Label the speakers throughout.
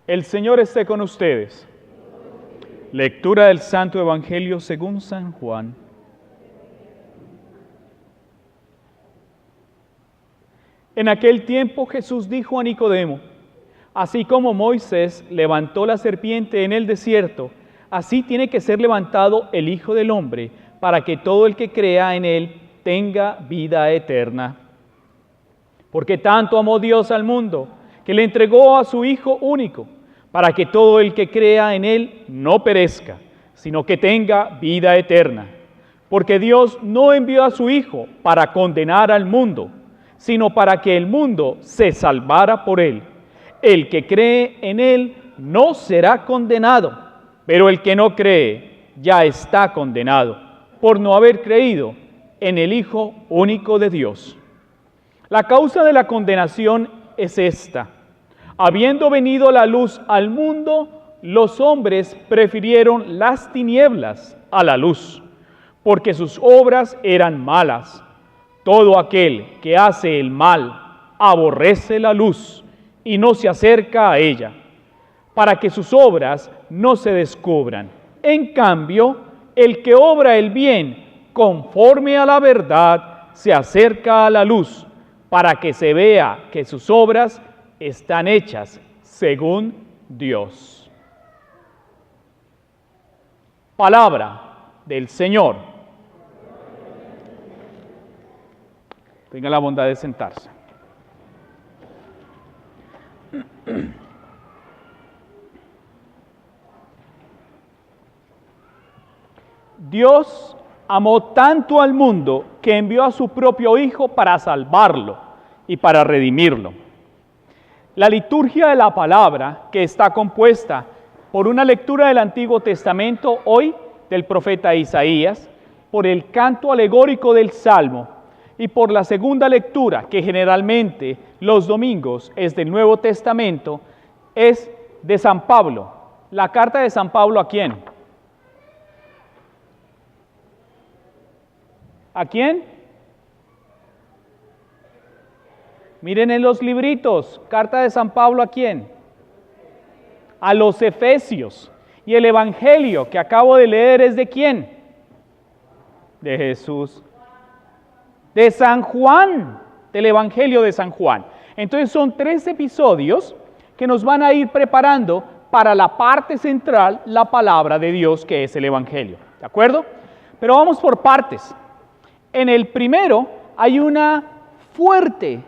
Speaker 1: El Señor esté con ustedes. Lectura del Santo Evangelio según San Juan. En aquel tiempo Jesús dijo a Nicodemo: así como Moisés levantó la serpiente en el desierto, así tiene que ser levantado el Hijo del Hombre, para que todo el que crea en él tenga vida eterna. Porque tanto amó Dios al mundo, que le entregó a su Hijo único, para que todo el que crea en él no perezca, sino que tenga vida eterna. Porque Dios no envió a su Hijo para condenar al mundo, sino para que el mundo se salvara por él. El que cree en él no será condenado, pero el que no cree ya está condenado, por no haber creído en el Hijo único de Dios. La causa de la condenación es esta: habiendo venido la luz al mundo, los hombres prefirieron las tinieblas a la luz, porque sus obras eran malas. Todo aquel que hace el mal aborrece la luz y no se acerca a ella, para que sus obras no se descubran. En cambio, el que obra el bien conforme a la verdad se acerca a la luz, para que se vea que sus obras están hechas según Dios. Palabra del Señor. Tenga la bondad de sentarse. Dios amó tanto al mundo que envió a su propio Hijo para salvarlo y para redimirlo. La liturgia de la palabra, que está compuesta por una lectura del Antiguo Testamento, hoy del profeta Isaías, por el canto alegórico del Salmo y por la segunda lectura, que generalmente los domingos es del Nuevo Testamento, es de San Pablo. La carta de San Pablo, ¿a quién? ¿A quién? Miren en los libritos, carta de San Pablo, ¿a quién? A los Efesios. Y el Evangelio que acabo de leer es ¿de quién? De Jesús. De San Juan, del Evangelio de San Juan. Entonces son 3 episodios que nos van a ir preparando para la parte central, la palabra de Dios, que es el Evangelio. ¿De acuerdo? Pero vamos por partes. En el primero hay una fuerte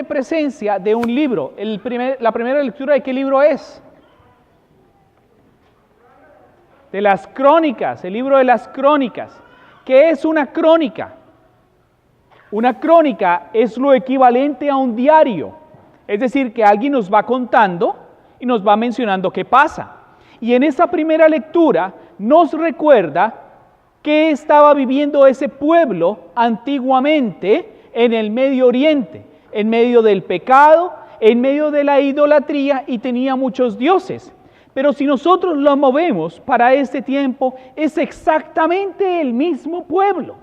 Speaker 1: presencia de un libro. La primera lectura, ¿de qué libro es? De las Crónicas, el libro de las Crónicas. ¿Qué es una crónica? Una crónica es lo equivalente a un diario. Es decir, que alguien nos va contando y nos va mencionando qué pasa. Y en esa primera lectura nos recuerda qué estaba viviendo ese pueblo antiguamente en el Medio Oriente, en medio del pecado, en medio de la idolatría, y tenía muchos dioses. Pero si nosotros lo movemos para este tiempo, es exactamente el mismo pueblo.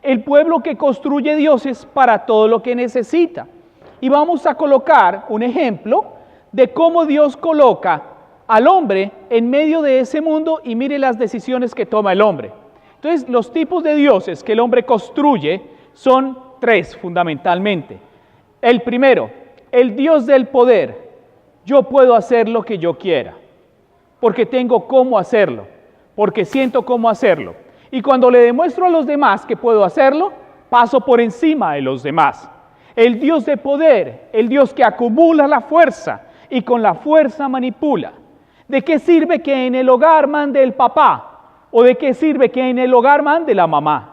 Speaker 1: El pueblo que construye dioses para todo lo que necesita. Y vamos a colocar un ejemplo de cómo Dios coloca al hombre en medio de ese mundo, y mire las decisiones que toma el hombre. Entonces, los tipos de dioses que el hombre construye son 3 fundamentalmente. El primero, el Dios del poder. Yo puedo hacer lo que yo quiera, porque tengo cómo hacerlo, porque siento cómo hacerlo. Y cuando le demuestro a los demás que puedo hacerlo, paso por encima de los demás. El Dios de poder, el Dios que acumula la fuerza y con la fuerza manipula. ¿De qué sirve que en el hogar mande el papá? ¿O de qué sirve que en el hogar mande la mamá?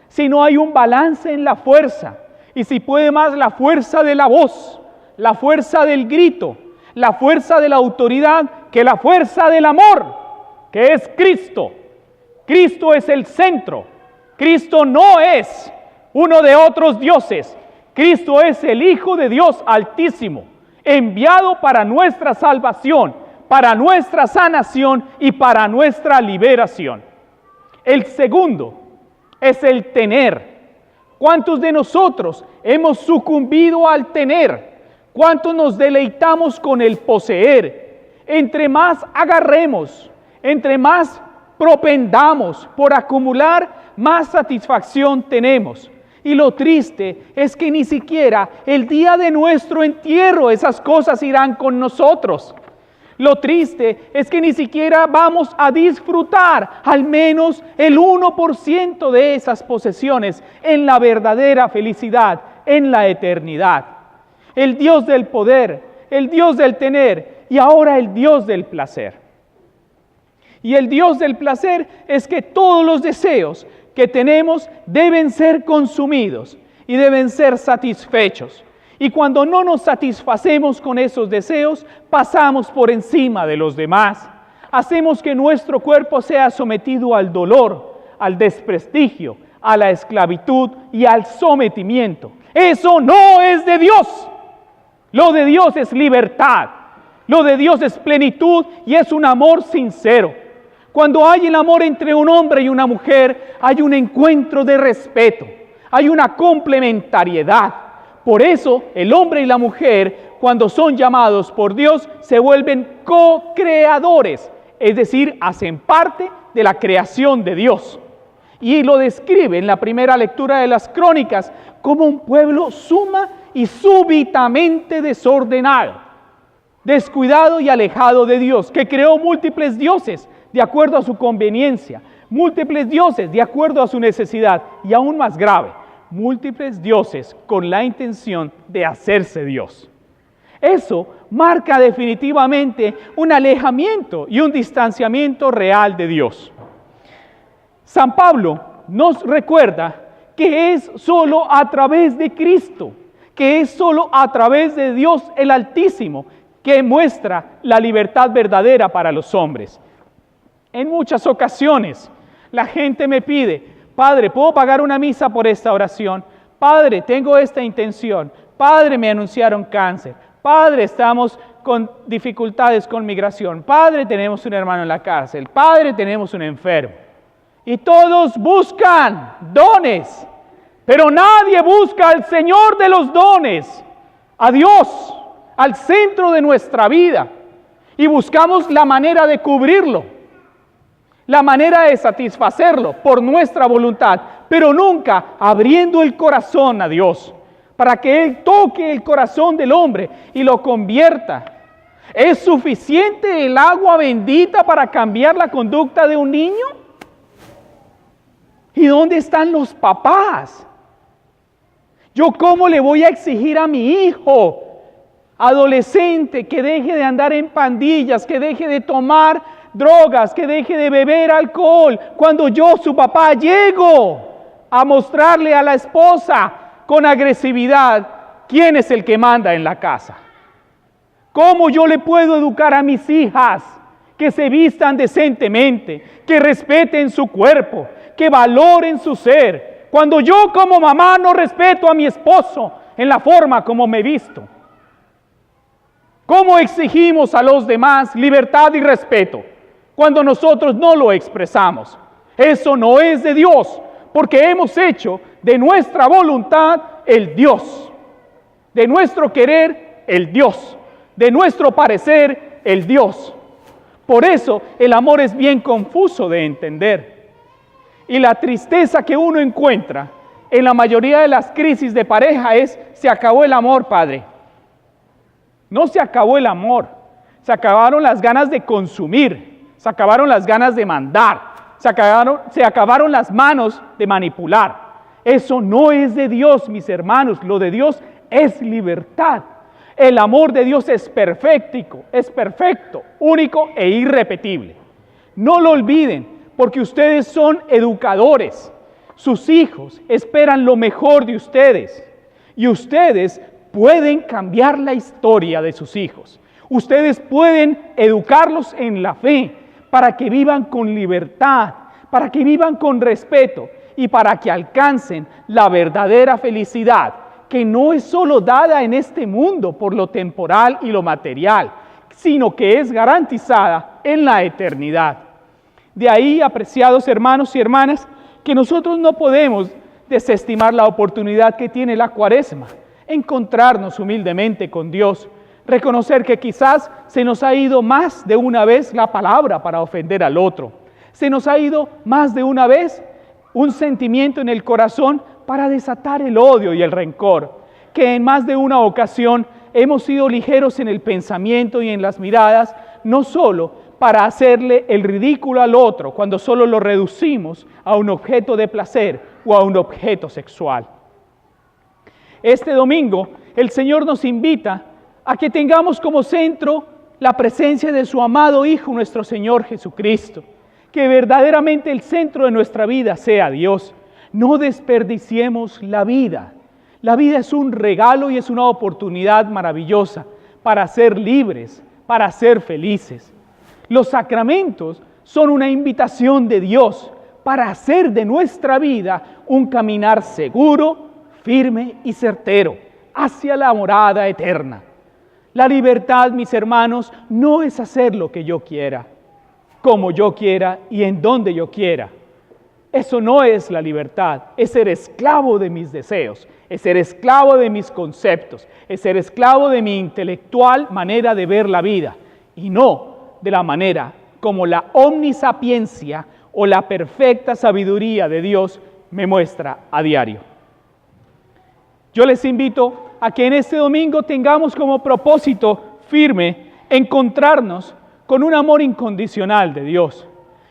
Speaker 1: Si no hay un balance en la fuerza, y si puede más la fuerza de la voz, la fuerza del grito, la fuerza de la autoridad, que la fuerza del amor, que es Cristo. Cristo es el centro. Cristo no es uno de otros dioses. Cristo es el Hijo de Dios Altísimo, enviado para nuestra salvación, para nuestra sanación y para nuestra liberación. El segundo es el tener. ¿Cuántos de nosotros hemos sucumbido al tener? ¿Cuánto nos deleitamos con el poseer? Entre más agarremos, entre más propendamos por acumular, más satisfacción tenemos. Y lo triste es que ni siquiera el día de nuestro entierro esas cosas irán con nosotros. Lo triste es que ni siquiera vamos a disfrutar al menos el 1% de esas posesiones en la verdadera felicidad, en la eternidad. El Dios del poder, el Dios del tener y ahora el Dios del placer. Y el Dios del placer es que todos los deseos que tenemos deben ser consumidos y deben ser satisfechos. Y cuando no nos satisfacemos con esos deseos, pasamos por encima de los demás. Hacemos que nuestro cuerpo sea sometido al dolor, al desprestigio, a la esclavitud y al sometimiento. Eso no es de Dios. Lo de Dios es libertad. Lo de Dios es plenitud y es un amor sincero. Cuando hay el amor entre un hombre y una mujer, hay un encuentro de respeto, hay una complementariedad. Por eso, el hombre y la mujer, cuando son llamados por Dios, se vuelven co-creadores, es decir, hacen parte de la creación de Dios. Y lo describe en la primera lectura de las Crónicas como un pueblo suma y súbitamente desordenado, descuidado y alejado de Dios, que creó múltiples dioses de acuerdo a su conveniencia, múltiples dioses de acuerdo a su necesidad, y aún más grave, múltiples dioses con la intención de hacerse Dios. Eso marca definitivamente un alejamiento y un distanciamiento real de Dios. San Pablo nos recuerda que es solo a través de Cristo, que es solo a través de Dios el Altísimo, que muestra la libertad verdadera para los hombres. En muchas ocasiones la gente me pide: Padre, ¿puedo pagar una misa por esta oración? Padre, tengo esta intención. Padre, me anunciaron cáncer. Padre, estamos con dificultades con migración. Padre, tenemos un hermano en la cárcel. Padre, tenemos un enfermo. Y todos buscan dones, pero nadie busca al Señor de los dones, a Dios, al centro de nuestra vida. Y buscamos la manera de cubrirlo, la manera de satisfacerlo por nuestra voluntad, pero nunca abriendo el corazón a Dios, para que Él toque el corazón del hombre y lo convierta. ¿Es suficiente el agua bendita para cambiar la conducta de un niño? ¿Y dónde están los papás? ¿Yo cómo le voy a exigir a mi hijo adolescente que deje de andar en pandillas, que deje de tomar drogas, que deje de beber alcohol, cuando yo, su papá, llego a mostrarle a la esposa con agresividad quién es el que manda en la casa? ¿Cómo yo le puedo educar a mis hijas que se vistan decentemente, que respeten su cuerpo, que valoren su ser, cuando yo como mamá no respeto a mi esposo en la forma como me visto? ¿Cómo exigimos a los demás libertad y respeto cuando nosotros no lo expresamos? Eso no es de Dios, porque hemos hecho de nuestra voluntad el Dios, de nuestro querer el Dios, de nuestro parecer el Dios. Por eso el amor es bien confuso de entender. Y la tristeza que uno encuentra en la mayoría de las crisis de pareja es: se acabó el amor, padre. No se acabó el amor, se acabaron las ganas de consumir, se acabaron las ganas de mandar, se acabaron las manos de manipular. Eso no es de Dios, mis hermanos. Lo de Dios es libertad. El amor de Dios es perfecto, único e irrepetible. No lo olviden, porque ustedes son educadores. Sus hijos esperan lo mejor de ustedes. Y ustedes pueden cambiar la historia de sus hijos. Ustedes pueden educarlos en la fe para que vivan con libertad, para que vivan con respeto y para que alcancen la verdadera felicidad, que no es solo dada en este mundo por lo temporal y lo material, sino que es garantizada en la eternidad. De ahí, apreciados hermanos y hermanas, que nosotros no podemos desestimar la oportunidad que tiene la Cuaresma encontrarnos humildemente con Dios, reconocer que quizás se nos ha ido más de una vez la palabra para ofender al otro, se nos ha ido más de una vez un sentimiento en el corazón para desatar el odio y el rencor, que en más de una ocasión hemos sido ligeros en el pensamiento y en las miradas, no solo para hacerle el ridículo al otro, cuando solo lo reducimos a un objeto de placer o a un objeto sexual. Este domingo el Señor nos invita a que tengamos como centro la presencia de su amado Hijo, nuestro Señor Jesucristo, que verdaderamente el centro de nuestra vida sea Dios. No desperdiciemos la vida. La vida es un regalo y es una oportunidad maravillosa para ser libres, para ser felices. Los sacramentos son una invitación de Dios para hacer de nuestra vida un caminar seguro, firme y certero hacia la morada eterna. La libertad, mis hermanos, no es hacer lo que yo quiera, como yo quiera y en donde yo quiera. Eso no es la libertad, es ser esclavo de mis deseos, es ser esclavo de mis conceptos, es ser esclavo de mi intelectual manera de ver la vida y no de la manera como la omnisapiencia o la perfecta sabiduría de Dios me muestra a diario. Yo les invito a que en este domingo tengamos como propósito firme encontrarnos con un amor incondicional de Dios.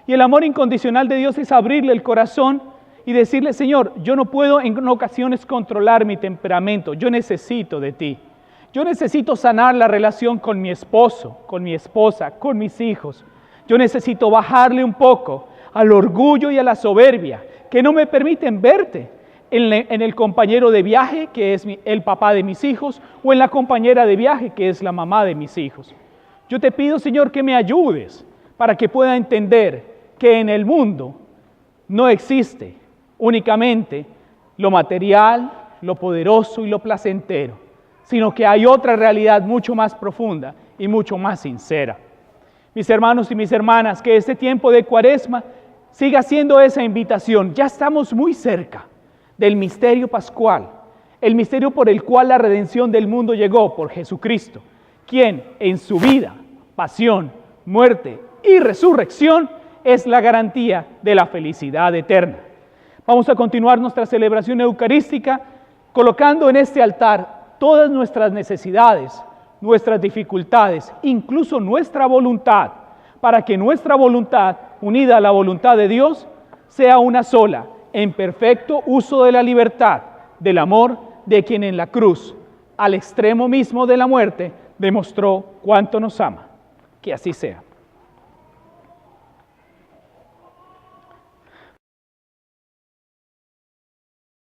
Speaker 1: Y el amor incondicional de Dios es abrirle el corazón y decirle: Señor, yo no puedo en ocasiones controlar mi temperamento, yo necesito de ti. Yo necesito sanar la relación con mi esposo, con mi esposa, con mis hijos. Yo necesito bajarle un poco al orgullo y a la soberbia que no me permiten verte en el compañero de viaje que es el papá de mis hijos o en la compañera de viaje que es la mamá de mis hijos. Yo te pido, Señor, que me ayudes para que pueda entender que en el mundo no existe únicamente lo material, lo poderoso y lo placentero, sino que hay otra realidad mucho más profunda y mucho más sincera. Mis hermanos y mis hermanas, que este tiempo de Cuaresma siga siendo esa invitación. Ya estamos muy cerca del misterio pascual, el misterio por el cual la redención del mundo llegó por Jesucristo, quien en su vida, pasión, muerte y resurrección es la garantía de la felicidad eterna. Vamos a continuar nuestra celebración eucarística colocando en este altar todas nuestras necesidades, nuestras dificultades, incluso nuestra voluntad, para que nuestra voluntad, unida a la voluntad de Dios, sea una sola, en perfecto uso de la libertad, del amor de quien en la cruz, al extremo mismo de la muerte, demostró cuánto nos ama. Que así sea.